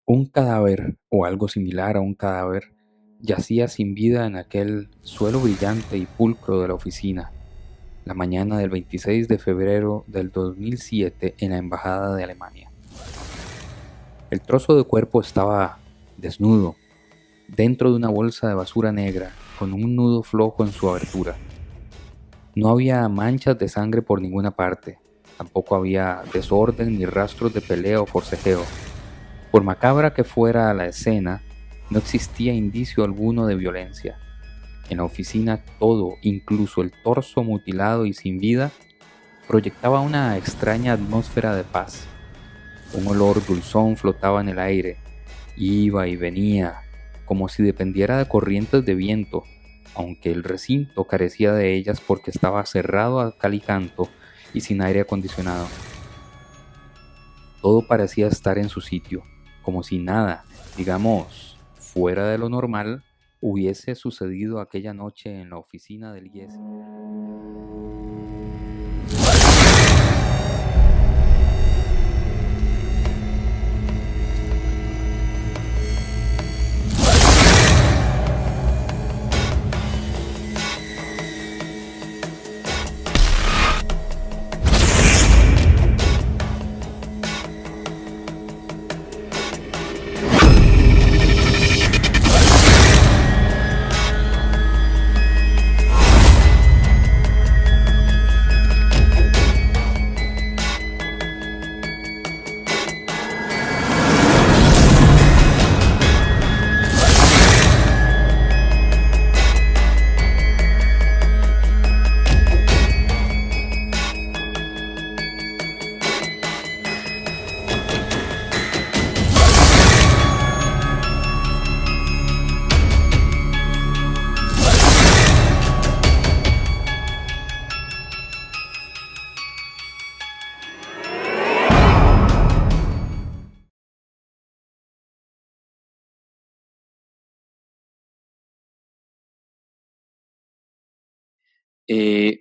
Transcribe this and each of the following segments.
Un cadáver, o algo similar a un cadáver, yacía sin vida en aquel suelo brillante y pulcro de la oficina, la mañana del 26 de febrero del 2007 en la embajada de Alemania. El trozo de cuerpo estaba desnudo, dentro de una bolsa de basura negra, con un nudo flojo en su abertura. No había manchas de sangre por ninguna parte, tampoco había desorden ni rastros de pelea o forcejeo. Por macabra que fuera la escena, no existía indicio alguno de violencia. En la oficina todo, incluso el torso mutilado y sin vida, proyectaba una extraña atmósfera de paz. Un olor dulzón flotaba en el aire, iba y venía, como si dependiera de corrientes de viento, aunque el recinto carecía de ellas porque estaba cerrado a cal y canto y sin aire acondicionado. Todo parecía estar en su sitio, como si nada, digamos, fuera de lo normal, hubiese sucedido aquella noche en la oficina del IES.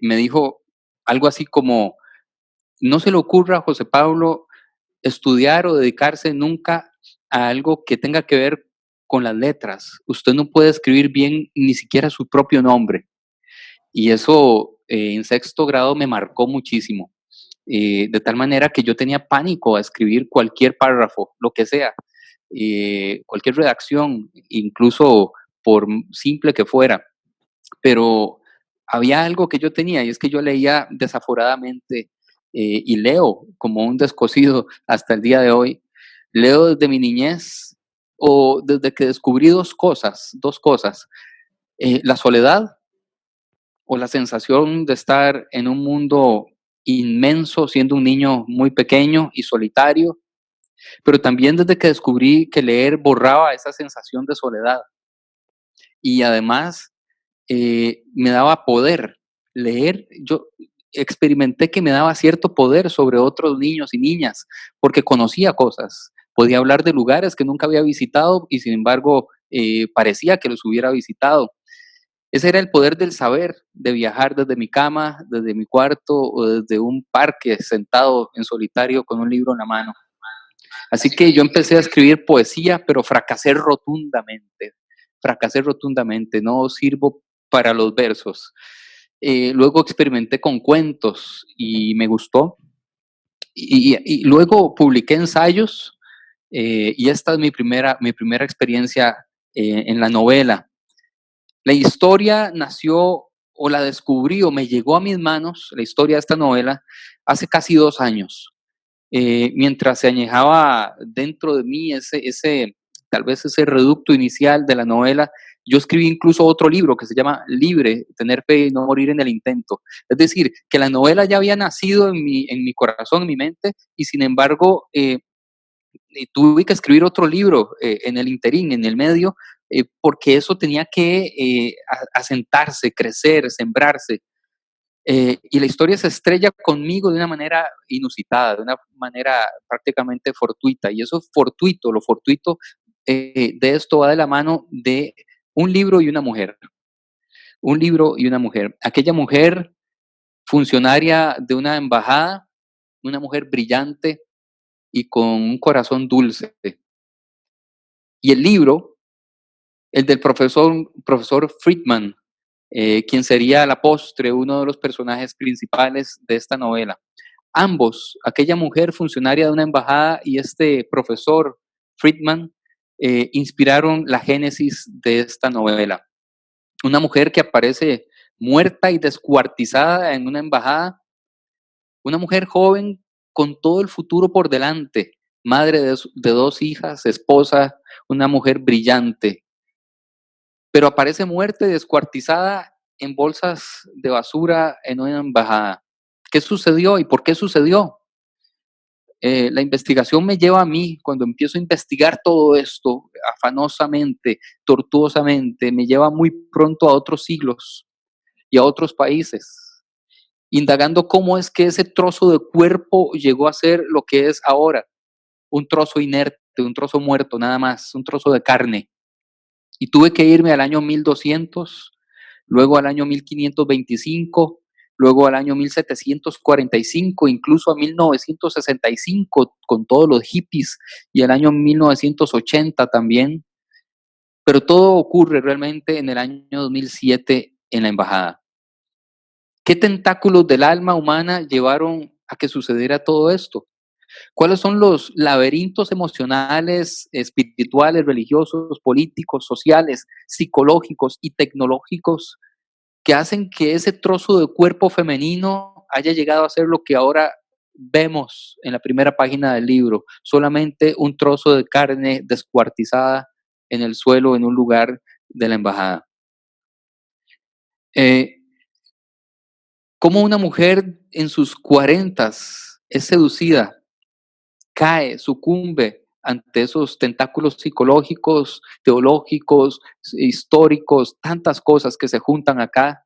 Me dijo algo así como: no se le ocurra a José Pablo estudiar o dedicarse nunca a algo que tenga que ver con las letras. Usted no puede escribir bien ni siquiera su propio nombre. Y eso en sexto grado me marcó muchísimo, de tal manera que yo tenía pánico a escribir cualquier párrafo, lo que sea, cualquier redacción, incluso por simple que fuera. Pero había algo que yo tenía y es que yo leía desaforadamente, y leo como un descosido hasta el día de hoy. Leo desde mi niñez o desde que descubrí dos cosas, la soledad o la sensación de estar en un mundo inmenso siendo un niño muy pequeño y solitario, pero también desde que descubrí que leer borraba esa sensación de soledad y además me daba poder. Leer, yo experimenté que me daba cierto poder sobre otros niños y niñas, porque conocía cosas, podía hablar de lugares que nunca había visitado y sin embargo parecía que los hubiera visitado. Ese era el poder del saber, de viajar desde mi cama, desde mi cuarto o desde un parque sentado en solitario con un libro en la mano. Así que yo empecé a escribir poesía, pero fracasé rotundamente, no sirvo para los versos. Luego experimenté con cuentos y me gustó. Y luego publiqué ensayos, y esta es mi primera experiencia en la novela. La historia nació o la descubrí o me llegó a mis manos, la historia de esta novela, hace casi 2 años. Mientras se añejaba dentro de mí tal vez ese reducto inicial de la novela, yo escribí incluso otro libro que se llama Libre, tener fe y no morir en el intento. Es decir, que la novela ya había nacido en mi corazón, en mi mente, y sin embargo, tuve que escribir otro libro en el interín, en el medio, porque eso tenía que asentarse, crecer, sembrarse. Y la historia se estrella conmigo de una manera inusitada, de una manera prácticamente fortuita. Y eso fortuito, lo fortuito de esto va de la mano de un libro y una mujer. Un libro y una mujer. Aquella mujer funcionaria de una embajada, una mujer brillante y con un corazón dulce. Y el libro, el del profesor Friedman, quien sería a la postre uno de los personajes principales de esta novela. Ambos, aquella mujer funcionaria de una embajada y este profesor Friedman, inspiraron la génesis de esta novela. Una mujer que aparece muerta y descuartizada en una embajada, una mujer joven con todo el futuro por delante, madre de dos hijas, esposa, una mujer brillante, pero aparece muerta y descuartizada en bolsas de basura en una embajada. ¿Qué sucedió y por qué sucedió? La investigación me lleva a mí, cuando empiezo a investigar todo esto afanosamente, tortuosamente, me lleva muy pronto a otros siglos y a otros países, indagando cómo es que ese trozo de cuerpo llegó a ser lo que es ahora, un trozo inerte, un trozo muerto nada más, un trozo de carne. Y tuve que irme al año 1200, luego al año 1525, luego al año 1745, incluso a 1965 con todos los hippies y el año 1980 también. Pero todo ocurre realmente en el año 2007 en la embajada. ¿Qué tentáculos del alma humana llevaron a que sucediera todo esto? ¿Cuáles son los laberintos emocionales, espirituales, religiosos, políticos, sociales, psicológicos y tecnológicos que hacen que ese trozo de cuerpo femenino haya llegado a ser lo que ahora vemos en la primera página del libro? Solamente un trozo de carne descuartizada en el suelo en un lugar de la embajada. ¿Cómo una mujer en sus 40 es seducida, cae, sucumbe ante esos tentáculos psicológicos, teológicos, históricos, tantas cosas que se juntan acá,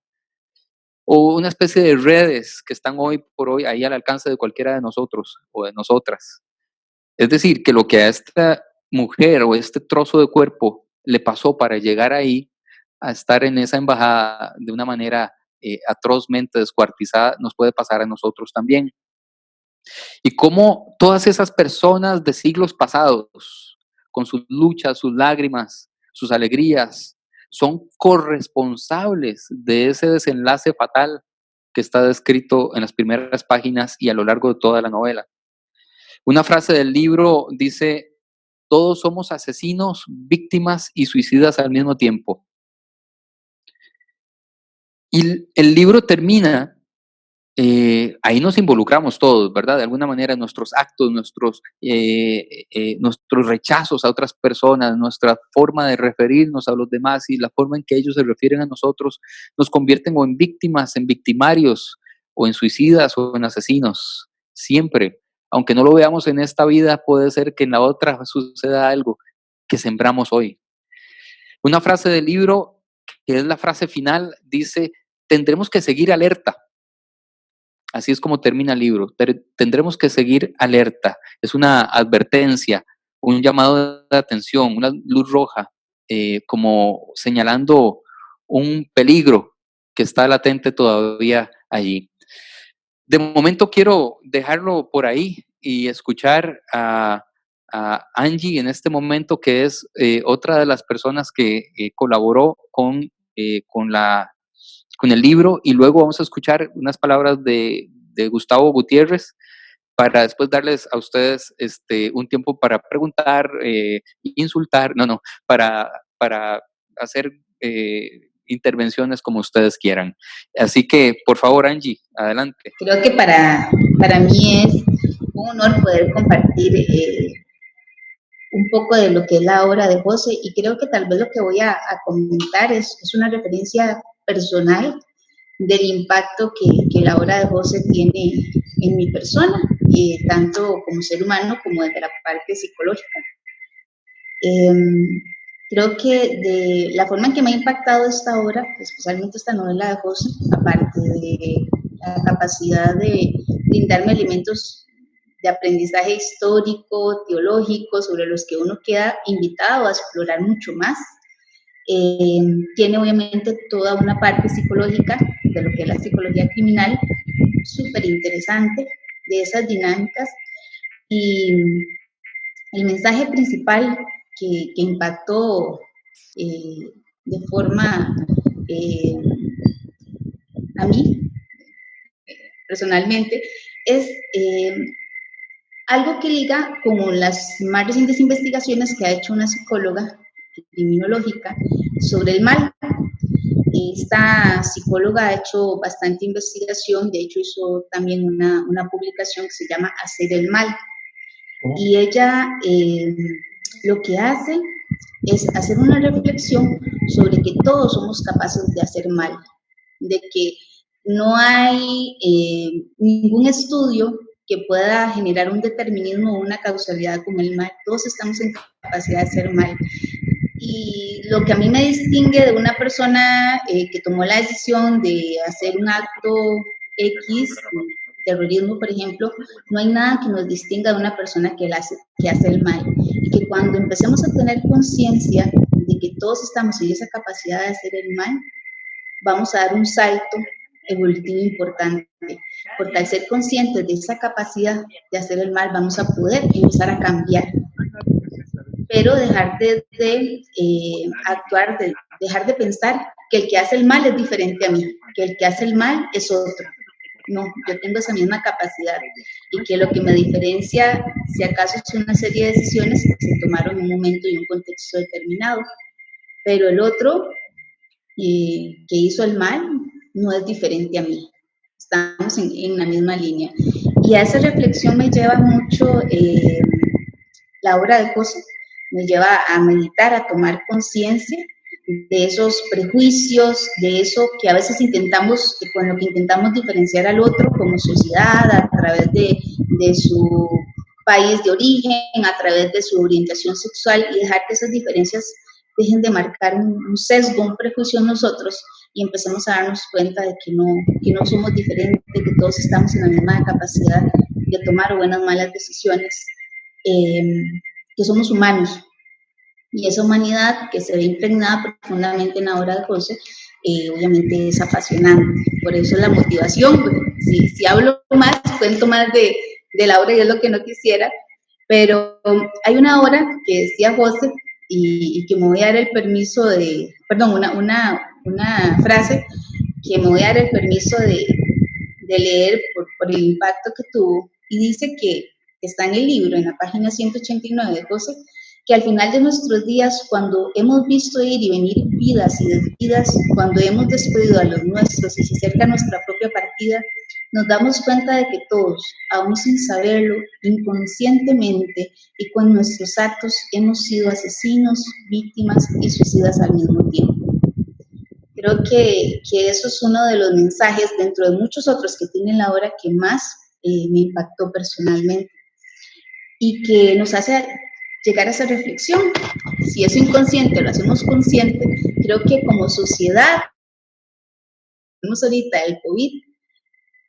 o una especie de redes que están hoy por hoy ahí al alcance de cualquiera de nosotros o de nosotras? Es decir, que lo que a esta mujer o este trozo de cuerpo le pasó para llegar ahí, a estar en esa embajada de una manera atrozmente descuartizada, nos puede pasar a nosotros también. Y cómo todas esas personas de siglos pasados, con sus luchas, sus lágrimas, sus alegrías, son corresponsables de ese desenlace fatal que está descrito en las primeras páginas y a lo largo de toda la novela. Una frase del libro dice: todos somos asesinos, víctimas y suicidas al mismo tiempo. Y el libro termina, ahí nos involucramos todos, ¿verdad? De alguna manera nuestros actos, nuestros rechazos a otras personas, nuestra forma de referirnos a los demás y la forma en que ellos se refieren a nosotros, nos convierten o en víctimas, en victimarios, o en suicidas o en asesinos. Siempre, aunque no lo veamos en esta vida, puede ser que en la otra suceda algo que sembramos hoy. Una frase del libro, que es la frase final, dice: tendremos que seguir alerta. Así es como termina el libro. Tendremos que seguir alerta. Es una advertencia, un llamado de atención, una luz roja, como señalando un peligro que está latente todavía allí. De momento quiero dejarlo por ahí y escuchar a Angie en este momento, que es otra de las personas que colaboró con el libro, y luego vamos a escuchar unas palabras de Gustavo Gutiérrez para después darles a ustedes un tiempo para preguntar, insultar, para hacer intervenciones como ustedes quieran. Así que, por favor, Angie, adelante. Creo que para mí es un honor poder compartir un poco de lo que es la obra de José, y creo que tal vez lo que voy a comentar es una referencia personal del impacto que la obra de José tiene en mi persona, tanto como ser humano como desde la parte psicológica. Creo que de la forma en que me ha impactado esta obra, especialmente esta novela de José, aparte de la capacidad de brindarme elementos de aprendizaje histórico, teológico, sobre los que uno queda invitado a explorar mucho más, tiene obviamente toda una parte psicológica de lo que es la psicología criminal, súper interesante, de esas dinámicas, y el mensaje principal que impactó de forma a mí personalmente, es algo que liga con las más recientes investigaciones que ha hecho una psicóloga criminológica sobre el mal. Esta psicóloga ha hecho bastante investigación, de hecho hizo también una publicación que se llama Hacer el mal. Y ella lo que hace es hacer una reflexión sobre que todos somos capaces de hacer mal, de que no hay ningún estudio que pueda generar un determinismo o una causalidad con el mal, todos estamos en capacidad de hacer mal. Y lo que a mí me distingue de una persona que tomó la decisión de hacer un acto X, terrorismo, por ejemplo, no hay nada que nos distinga de una persona que hace el mal. Y que cuando empecemos a tener conciencia de que todos estamos en esa capacidad de hacer el mal, vamos a dar un salto evolutivo importante. Porque al ser conscientes de esa capacidad de hacer el mal, vamos a poder empezar a cambiar. Pero dejar de actuar, dejar de pensar que el que hace el mal es diferente a mí, que el que hace el mal es otro. No, yo tengo esa misma capacidad y que lo que me diferencia, si acaso, es una serie de decisiones que se tomaron en un momento y un contexto determinado. Pero el otro que hizo el mal no es diferente a mí. Estamos en la misma línea. Y a esa reflexión me lleva mucho la obra de José, me lleva a meditar, a tomar conciencia de esos prejuicios, de eso que a veces intentamos, con lo que intentamos diferenciar al otro como sociedad, a través de su país de origen, a través de su orientación sexual, y dejar que esas diferencias dejen de marcar un sesgo, un prejuicio en nosotros, y empecemos a darnos cuenta de que no somos diferentes, que todos estamos en la misma capacidad de tomar buenas o malas decisiones, que somos humanos. Y esa humanidad que se ve impregnada profundamente en la obra de José, obviamente es apasionante. Por eso la motivación, si hablo más, cuento más de la obra y es lo que no quisiera, pero hay una obra que decía José y que me voy a dar el permiso de, perdón, una frase que me voy a dar el permiso de leer por el impacto que tuvo, y dice que está en el libro, en la página 189 de José, que al final de nuestros días, cuando hemos visto ir y venir vidas y desvidas, cuando hemos despedido a los nuestros y se acerca nuestra propia partida, nos damos cuenta de que todos, aún sin saberlo, inconscientemente y con nuestros actos, hemos sido asesinos, víctimas y suicidas al mismo tiempo. Creo que eso es uno de los mensajes, dentro de muchos otros que tiene la obra, que más me impactó personalmente y que nos hace llegar a esa reflexión. Si es inconsciente, lo hacemos consciente. Creo que como sociedad, tenemos ahorita el COVID,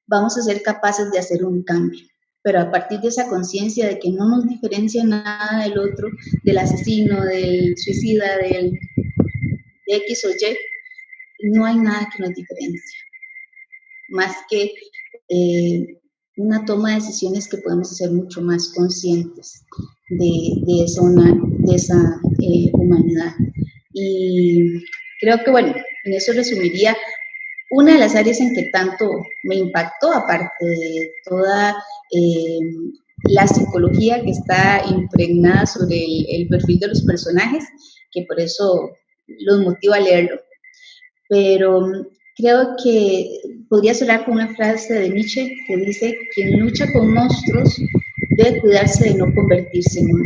vamos a ser capaces de hacer un cambio. Pero a partir de esa conciencia de que no nos diferencia nada del otro, del asesino, del suicida, de X o Y, no hay nada que nos diferencie. Más que una toma de decisiones que podemos ser mucho más conscientes de esa humanidad. Y creo que, bueno, en eso resumiría una de las áreas en que tanto me impactó, aparte de toda la psicología que está impregnada sobre el perfil de los personajes, que por eso los motiva a leerlo. Pero creo que podría cerrar con una frase de Nietzsche que dice: quien lucha con monstruos debe cuidarse de no convertirse en uno.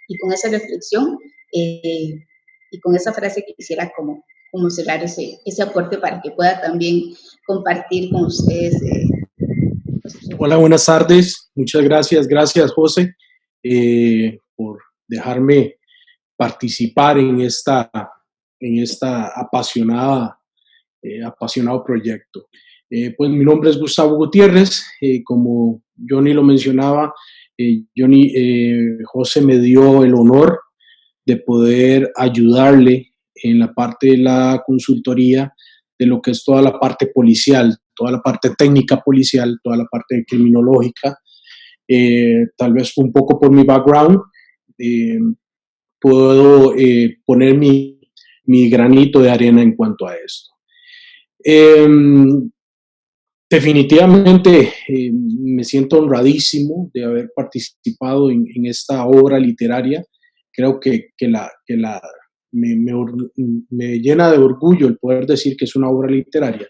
Y con esa reflexión y con esa frase quisiera como cerrar ese aporte para que pueda también compartir con ustedes. Hola, buenas tardes. Muchas gracias. Gracias, José, por dejarme participar en esta apasionado proyecto. Pues mi nombre es Gustavo Gutiérrez. Como Johnny lo mencionaba, José me dio el honor de poder ayudarle en la parte de la consultoría de lo que es toda la parte policial, toda la parte técnica policial, toda la parte criminológica. Tal vez un poco por mi background. puedo poner mi granito de arena en cuanto a esto. Definitivamente me siento honradísimo de haber participado en esta obra literaria. Creo que me llena de orgullo el poder decir que es una obra literaria,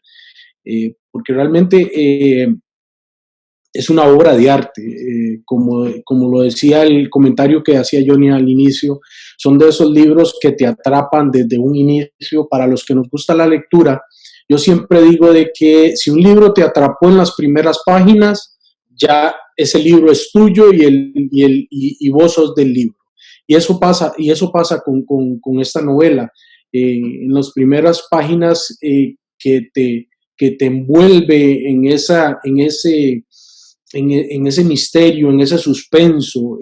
porque realmente es una obra de arte. Como lo decía el comentario que hacía Johnny al inicio, son de esos libros que te atrapan desde un inicio. Para los que nos gusta la lectura, yo siempre digo de que si un libro te atrapó en las primeras páginas, ya ese libro es tuyo y vos sos del libro. Y eso pasa con esta novela. En las primeras páginas que te envuelve en ese misterio, en ese suspenso,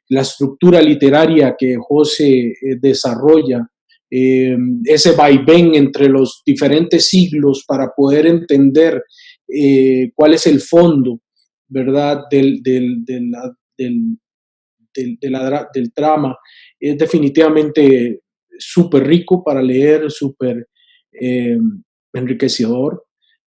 la estructura literaria que José desarrolla, ese vaivén entre los diferentes siglos para poder entender cuál es el fondo, ¿verdad?, del trama, es definitivamente súper rico para leer, súper enriquecedor.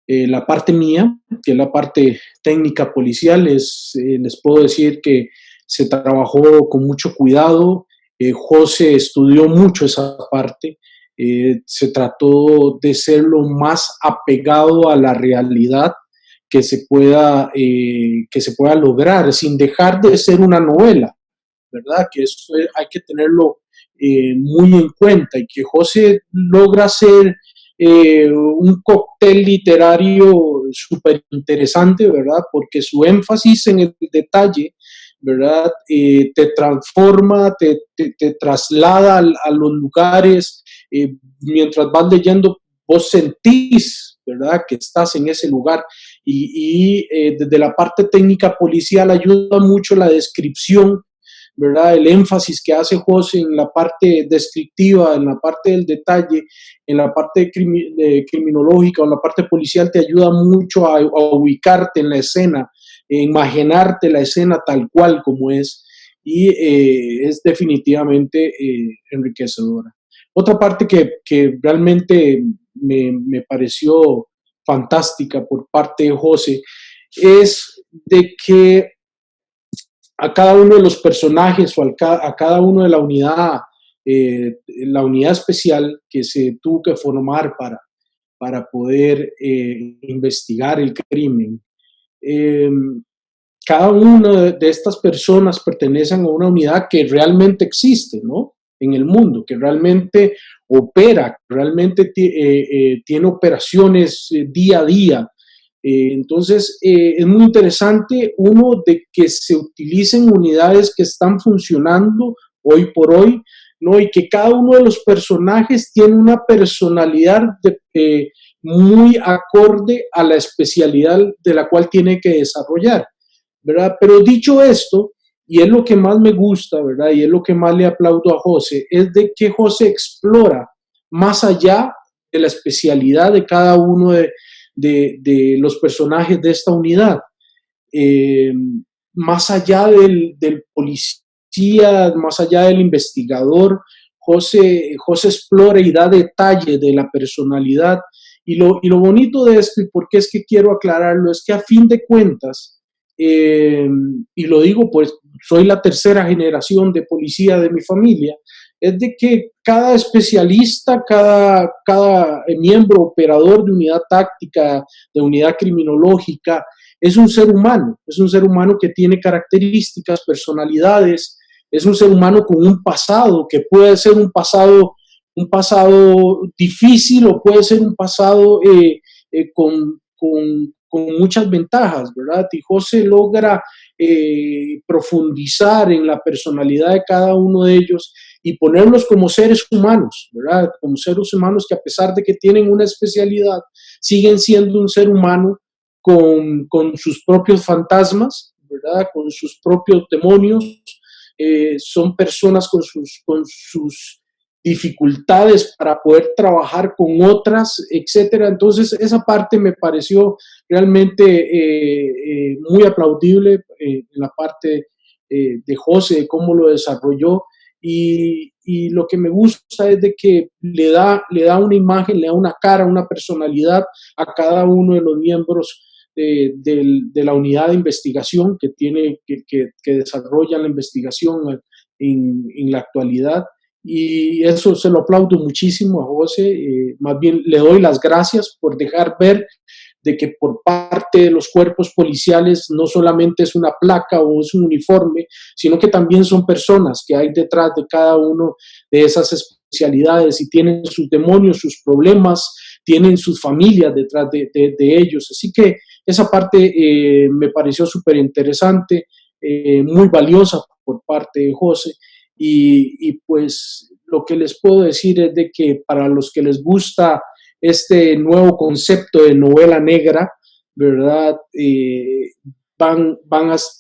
La parte mía, que es la parte técnica policial, les puedo decir que se trabajó con mucho cuidado. José estudió mucho esa parte. Se trató de ser lo más apegado a la realidad que se pueda lograr, sin dejar de ser una novela, ¿verdad? Que eso hay que tenerlo muy en cuenta, y que José logra ser un cóctel literario súper interesante, ¿verdad? Porque su énfasis en el detalle, ¿verdad? Te transforma, te traslada a los lugares. Mientras vas leyendo, vos sentís, ¿verdad?, que estás en ese lugar. Y desde la parte técnica policial ayuda mucho la descripción, ¿verdad? El énfasis que hace José en la parte descriptiva, en la parte del detalle, en la parte criminológica o en la parte policial, te ayuda mucho a ubicarte en la escena, imaginarte la escena tal cual como es, y es definitivamente enriquecedora. Otra parte que realmente me pareció fantástica por parte de José es de que a cada uno de los personajes o a cada uno de la unidad especial que se tuvo que formar para poder investigar el crimen. Cada una de estas personas pertenecen a una unidad que realmente existe, ¿no?, en el mundo, que realmente opera, realmente tiene operaciones día a día. Entonces, es muy interesante, uno, de que se utilicen unidades que están funcionando hoy por hoy, ¿no?, y que cada uno de los personajes tiene una personalidad muy acorde a la especialidad de la cual tiene que desarrollar, ¿verdad? Pero dicho esto, y es lo que más me gusta, ¿verdad?, y es lo que más le aplaudo a José, es de que José explora más allá de la especialidad de cada uno de los personajes de esta unidad. Más allá del policía, más allá del investigador, José explora y da detalle de la personalidad. Y lo bonito de esto, y por qué es que quiero aclararlo, es que a fin de cuentas, y lo digo pues, soy la tercera generación de policía de mi familia, es de que cada especialista, cada miembro operador de unidad táctica, de unidad criminológica, es un ser humano que tiene características, personalidades, es un ser humano con un pasado, que puede ser un pasado difícil, o puede ser un pasado con muchas ventajas, ¿verdad? Y José logra profundizar en la personalidad de cada uno de ellos y ponerlos como seres humanos, ¿verdad? Como seres humanos que, a pesar de que tienen una especialidad, siguen siendo un ser humano con sus propios fantasmas, ¿verdad?, con sus propios demonios. Son personas con sus dificultades para poder trabajar con otras, etcétera. Entonces, esa parte me pareció realmente muy aplaudible, en la parte de José, de cómo lo desarrolló. y lo que me gusta es de que le da una imagen, le da una cara, una personalidad a cada uno de los miembros de la unidad de investigación que desarrolla la investigación en la actualidad. Y eso se lo aplaudo muchísimo a José. Más bien le doy las gracias por dejar ver de que por parte de los cuerpos policiales no solamente es una placa o es un uniforme, sino que también son personas que hay detrás de cada uno de esas especialidades y tienen sus demonios, sus problemas, tienen sus familias detrás de ellos. Así que esa parte me pareció súper interesante, muy valiosa por parte de José. Y pues lo que les puedo decir es de que para los que les gusta este nuevo concepto de novela negra, ¿verdad?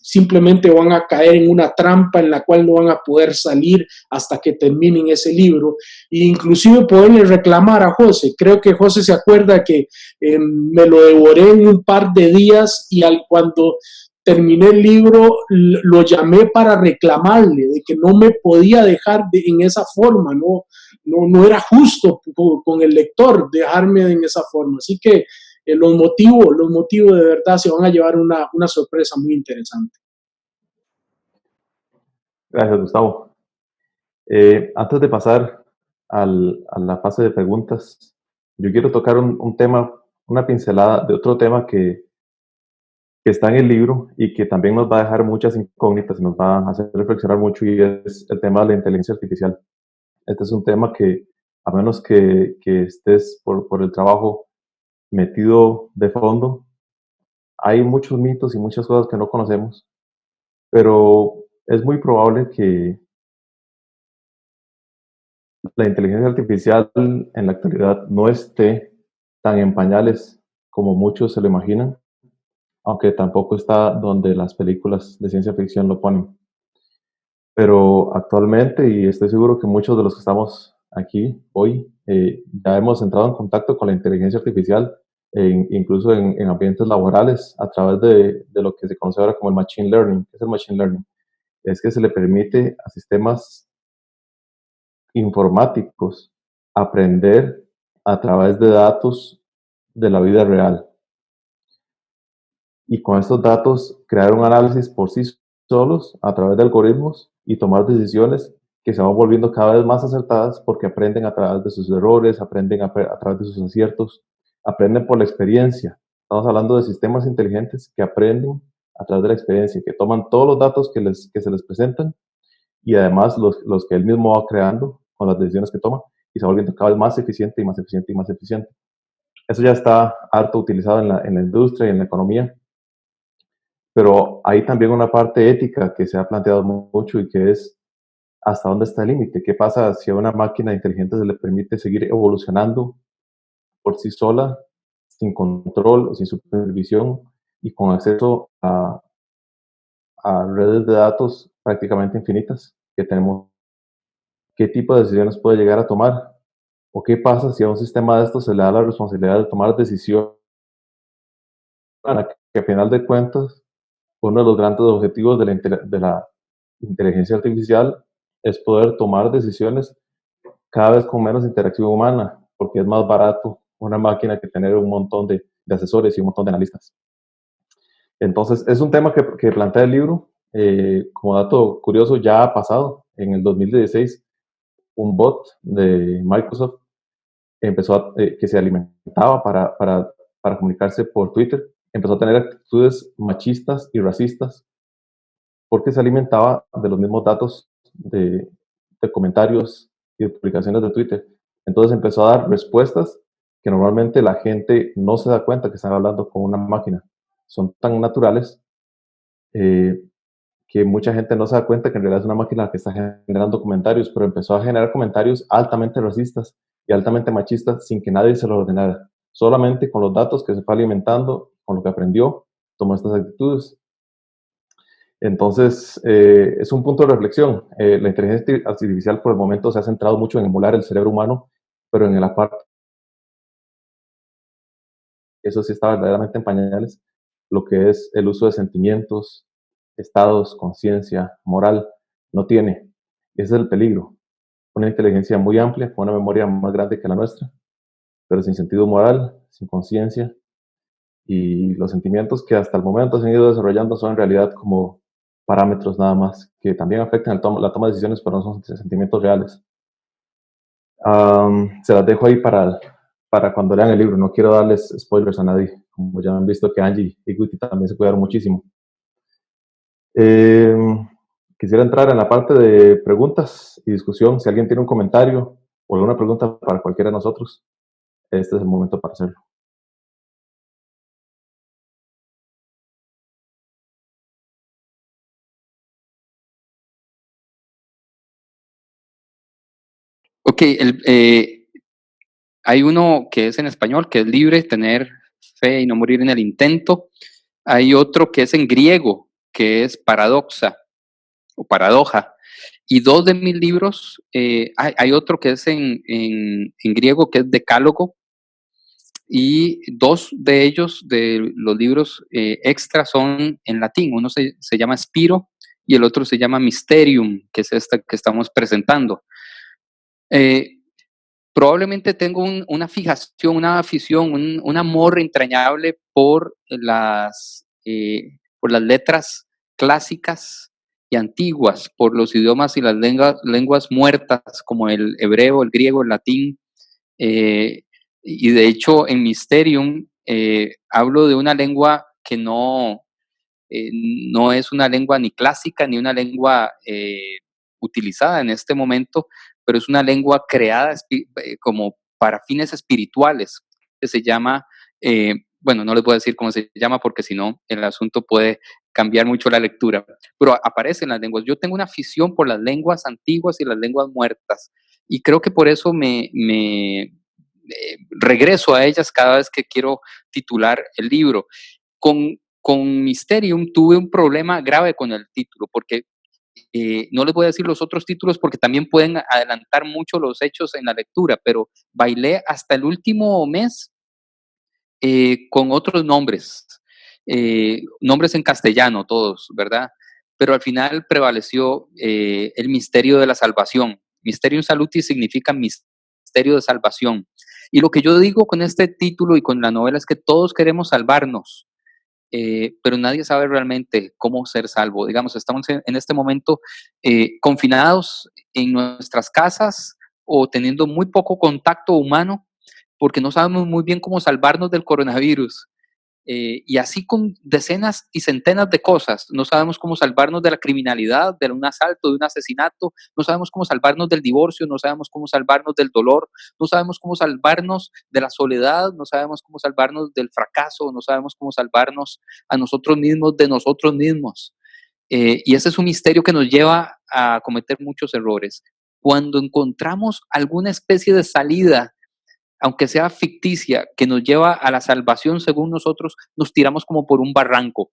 Simplemente van a caer en una trampa en la cual no van a poder salir hasta que terminen ese libro, e inclusive poderle reclamar a José. Creo que José se acuerda que me lo devoré en un par de días y cuando terminé el libro lo llamé para reclamarle de que no me podía dejar en esa forma, no era justo con el lector dejarme en esa forma. Así que los motivos de verdad se van a llevar una sorpresa muy interesante. Gracias, Gustavo. Antes de pasar a la fase de preguntas, yo quiero tocar un tema, una pincelada de otro tema que está en el libro y que también nos va a dejar muchas incógnitas y nos va a hacer reflexionar mucho, y es el tema de la inteligencia artificial. Este es un tema que, a menos que estés por el trabajo metido de fondo, hay muchos mitos y muchas cosas que no conocemos, pero es muy probable que la inteligencia artificial en la actualidad no esté tan en pañales como muchos se lo imaginan, aunque tampoco está donde las películas de ciencia ficción lo ponen. Pero actualmente, y estoy seguro que muchos de los que estamos aquí hoy, ya hemos entrado en contacto con la inteligencia artificial, incluso en ambientes laborales, a través de lo que se conoce ahora como el Machine Learning. ¿Qué es el Machine Learning? Es que se le permite a sistemas informáticos aprender a través de datos de la vida real. Y con estos datos crear un análisis por sí solos a través de algoritmos y tomar decisiones que se van volviendo cada vez más acertadas porque aprenden a través de sus errores, aprenden a través de sus aciertos, aprenden por la experiencia. Estamos hablando de sistemas inteligentes que aprenden a través de la experiencia, que toman todos los datos que se les presentan y además los que él mismo va creando con las decisiones que toma y se va volviendo cada vez más eficiente y más eficiente y más eficiente. Eso ya está harto utilizado en la industria y en la economía, pero hay también una parte ética que se ha planteado mucho y que es hasta dónde está el límite. ¿Qué pasa si a una máquina inteligente se le permite seguir evolucionando por sí sola, sin control o sin supervisión y con acceso a redes de datos prácticamente infinitas que tenemos? ¿Qué tipo de decisiones puede llegar a tomar? ¿O qué pasa si a un sistema de estos se le da la responsabilidad de tomar decisiones para que, a final de cuentas, uno de los grandes objetivos de la inteligencia artificial es poder tomar decisiones cada vez con menos interacción humana, porque es más barato una máquina que tener un montón de asesores y un montón de analistas? Entonces, es un tema que plantea el libro. Como dato curioso, ya ha pasado. En el 2016, un bot de Microsoft que se alimentaba para comunicarse por Twitter, empezó a tener actitudes machistas y racistas porque se alimentaba de los mismos datos de comentarios y de publicaciones de Twitter. Entonces empezó a dar respuestas que normalmente la gente no se da cuenta que están hablando con una máquina. Son tan naturales que mucha gente no se da cuenta que en realidad es una máquina la que está generando comentarios, pero empezó a generar comentarios altamente racistas y altamente machistas sin que nadie se lo ordenara. Solamente con los datos que se fue alimentando, con lo que aprendió, tomó estas actitudes. Entonces, es un punto de reflexión. La inteligencia artificial por el momento se ha centrado mucho en emular el cerebro humano, pero en la parte, eso sí está verdaderamente en pañales, lo que es el uso de sentimientos, estados, conciencia, moral, no tiene. Y ese es el peligro. Una inteligencia muy amplia, con una memoria más grande que la nuestra, pero sin sentido moral, sin conciencia, y los sentimientos que hasta el momento se han ido desarrollando son en realidad como parámetros nada más, que también afectan la toma de decisiones, pero no son sentimientos reales. Se las dejo ahí para cuando lean el libro. No quiero darles spoilers a nadie, como ya han visto que Angie y Guti también se cuidaron muchísimo. Quisiera entrar en la parte de preguntas y discusión. Si alguien tiene un comentario o alguna pregunta para cualquiera de nosotros, este es el momento para hacerlo. Ok, hay uno que es en español, que es libre, tener fe y no morir en el intento. Hay otro que es en griego, que es paradoxa o paradoja. Y dos de mis libros, hay otro que es en griego, que es decálogo. Y dos de ellos, de los libros extra, son en latín. Uno se llama Spiro y el otro se llama Mysterium, que es este que estamos presentando. Probablemente tengo una fijación, una afición, un amor entrañable por las letras clásicas y antiguas, por los idiomas y las lenguas muertas como el hebreo, el griego, el latín. eh, y de hecho en Mysterium hablo de una lengua que eh, no es una lengua ni clásica ni una lengua utilizada en este momento, pero es una lengua creada como para fines espirituales, que se llama, bueno, no les voy a decir cómo se llama porque si no el asunto puede cambiar mucho la lectura, pero aparecen las lenguas. Yo tengo una afición por las lenguas antiguas y las lenguas muertas y creo que por eso regreso a ellas cada vez que quiero titular el libro. Con Mysterium tuve un problema grave con el título, porque no les voy a decir los otros títulos porque también pueden adelantar mucho los hechos en la lectura, pero bailé hasta el último mes con otros nombres, nombres en castellano todos, ¿verdad? Pero al final prevaleció el misterio de la salvación. Mysterium Salutis significa misterio de salvación. Y lo que yo digo con este título y con la novela es que todos queremos salvarnos, pero nadie sabe realmente cómo ser salvo. Digamos, estamos en este momento confinados en nuestras casas o teniendo muy poco contacto humano porque no sabemos muy bien cómo salvarnos del coronavirus. Y así con decenas y centenas de cosas. No sabemos cómo salvarnos de la criminalidad, de un asalto, de un asesinato. No sabemos cómo salvarnos del divorcio, no sabemos cómo salvarnos del dolor, no sabemos cómo salvarnos de la soledad, no sabemos cómo salvarnos del fracaso, no sabemos cómo salvarnos a nosotros mismos de nosotros mismos. Y ese es un misterio que nos lleva a cometer muchos errores. Cuando encontramos alguna especie de salida, aunque sea ficticia, que nos lleva a la salvación según nosotros, nos tiramos como por un barranco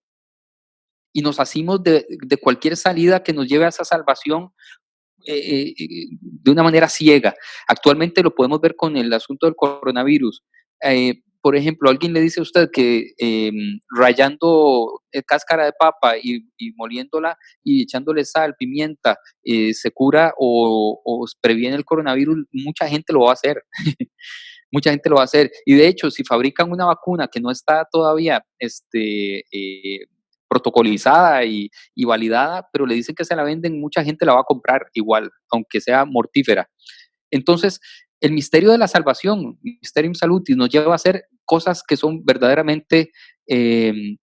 y nos hacemos de cualquier salida que nos lleve a esa salvación de una manera ciega. Actualmente lo podemos ver con el asunto del coronavirus. Por ejemplo, alguien le dice a usted que rayando cáscara de papa y moliéndola y echándole sal, pimienta, se cura o previene el coronavirus, mucha gente lo va a hacer. Mucha gente lo va a hacer. Y de hecho, si fabrican una vacuna que no está todavía protocolizada y validada, pero le dicen que se la venden, mucha gente la va a comprar igual, aunque sea mortífera. Entonces, el misterio de la salvación, Mysterium Salutis, nos lleva a hacer cosas que son verdaderamente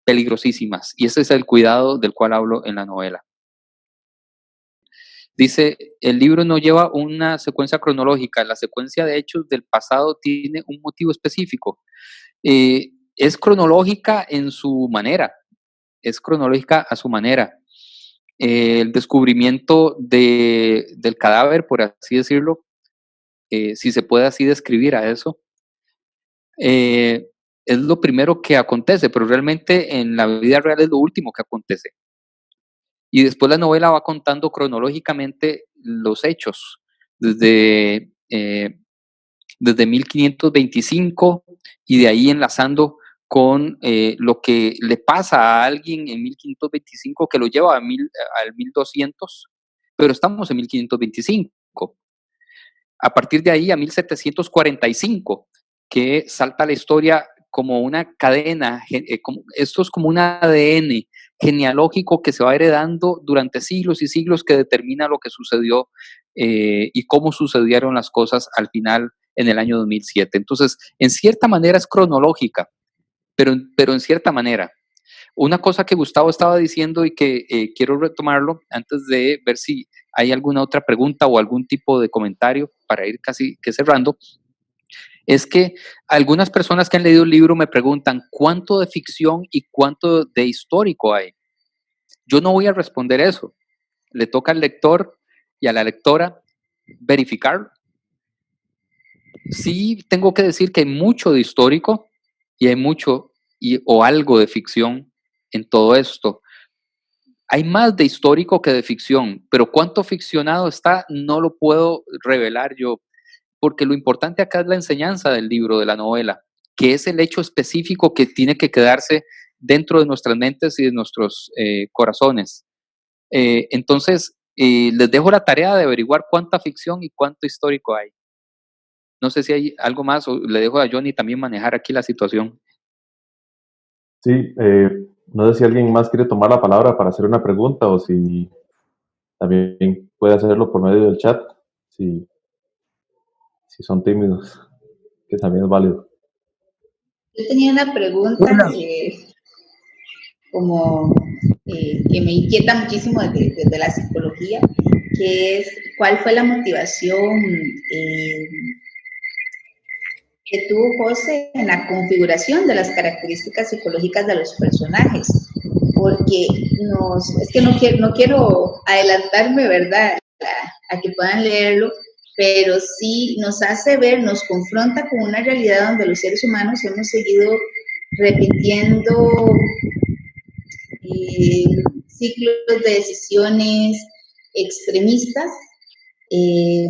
peligrosísimas. Y ese es el cuidado del cual hablo en la novela. Dice, el libro no lleva una secuencia cronológica, la secuencia de hechos del pasado tiene un motivo específico. Es cronológica en su manera, es cronológica a su manera. El descubrimiento del cadáver, por así decirlo, si se puede así describir a eso, es lo primero que acontece, pero realmente en la vida real es lo último que acontece. Y después la novela va contando cronológicamente los hechos, desde, desde 1525 y de ahí enlazando con lo que le pasa a alguien en 1525 que lo lleva al 1200 pero estamos en 1525. A partir de ahí, a 1745, que salta la historia como una cadena, esto es como un ADN genealógico que se va heredando durante siglos y siglos, que determina lo que sucedió y cómo sucedieron las cosas al final en el año 2007. Entonces, en cierta manera es cronológica, pero en cierta manera. Una cosa que Gustavo estaba diciendo y que quiero retomarlo antes de ver si hay alguna otra pregunta o algún tipo de comentario para ir casi que cerrando, es que algunas personas que han leído el libro me preguntan cuánto de ficción y cuánto de histórico hay. Yo no voy a responder eso. Le toca al lector y a la lectora verificarlo. Sí tengo que decir que hay mucho de histórico y hay mucho o algo de ficción en todo esto. Hay más de histórico que de ficción, pero cuánto ficcionado está no lo puedo revelar yo, porque lo importante acá es la enseñanza del libro, de la novela, que es el hecho específico que tiene que quedarse dentro de nuestras mentes y de nuestros corazones. Entonces, les dejo la tarea de averiguar cuánta ficción y cuánto histórico hay. No sé si hay algo más o le dejo a Johnny también manejar aquí la situación. Sí, no sé si alguien más quiere tomar la palabra para hacer una pregunta o si también puede hacerlo por medio del chat, si son tímidos, que también es válido. Yo tenía una pregunta que me inquieta muchísimo desde la psicología, que es ¿cuál fue la motivación que tuvo José en la configuración de las características psicológicas de los personajes? Porque es que no quiero adelantarme, ¿verdad?, a que puedan leerlo, pero sí nos hace ver, nos confronta con una realidad donde los seres humanos hemos seguido repitiendo ciclos de decisiones extremistas y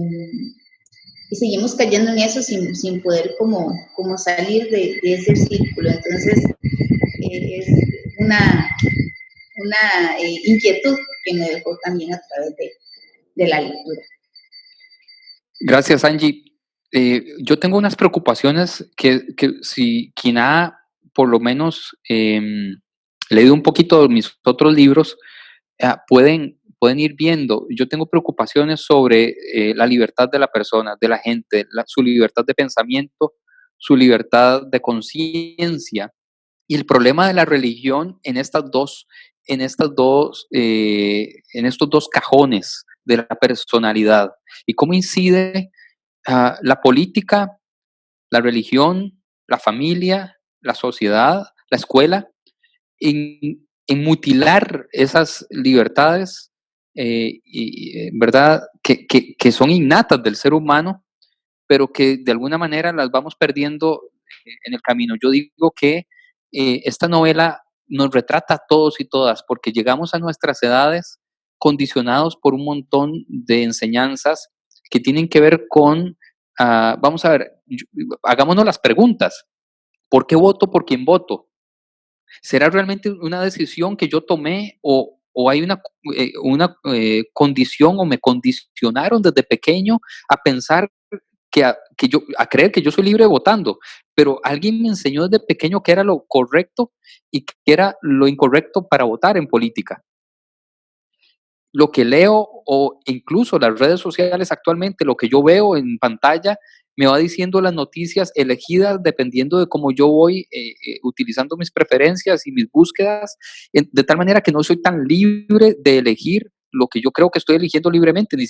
seguimos cayendo en eso sin poder como salir de ese círculo. Entonces, es una inquietud que me dejó también a través de la lectura. Gracias, Angie. Yo tengo unas preocupaciones que si quien ha por lo menos leído un poquito de mis otros libros, pueden ir viendo. Yo tengo preocupaciones sobre la libertad de la persona, de la gente, su libertad de pensamiento, su libertad de conciencia. Y el problema de la religión en estos dos cajones de la personalidad, y cómo incide la política, la religión, la familia, la sociedad, la escuela, en mutilar esas libertades, ¿verdad?, que son innatas del ser humano, pero que de alguna manera las vamos perdiendo en el camino. Yo digo que esta novela nos retrata a todos y todas, porque llegamos a nuestras edades condicionados por un montón de enseñanzas que tienen que ver con, vamos a ver, hagámonos las preguntas. ¿Por qué voto por quién voto? ¿Será realmente una decisión que yo tomé o hay una condición o me condicionaron desde pequeño a pensar a creer que yo soy libre votando, pero alguien me enseñó desde pequeño que era lo correcto y que era lo incorrecto para votar en política? Lo que leo o incluso las redes sociales actualmente, lo que yo veo en pantalla, me va diciendo las noticias elegidas dependiendo de cómo yo voy utilizando mis preferencias y mis búsquedas, de tal manera que no soy tan libre de elegir lo que yo creo que estoy eligiendo libremente, ni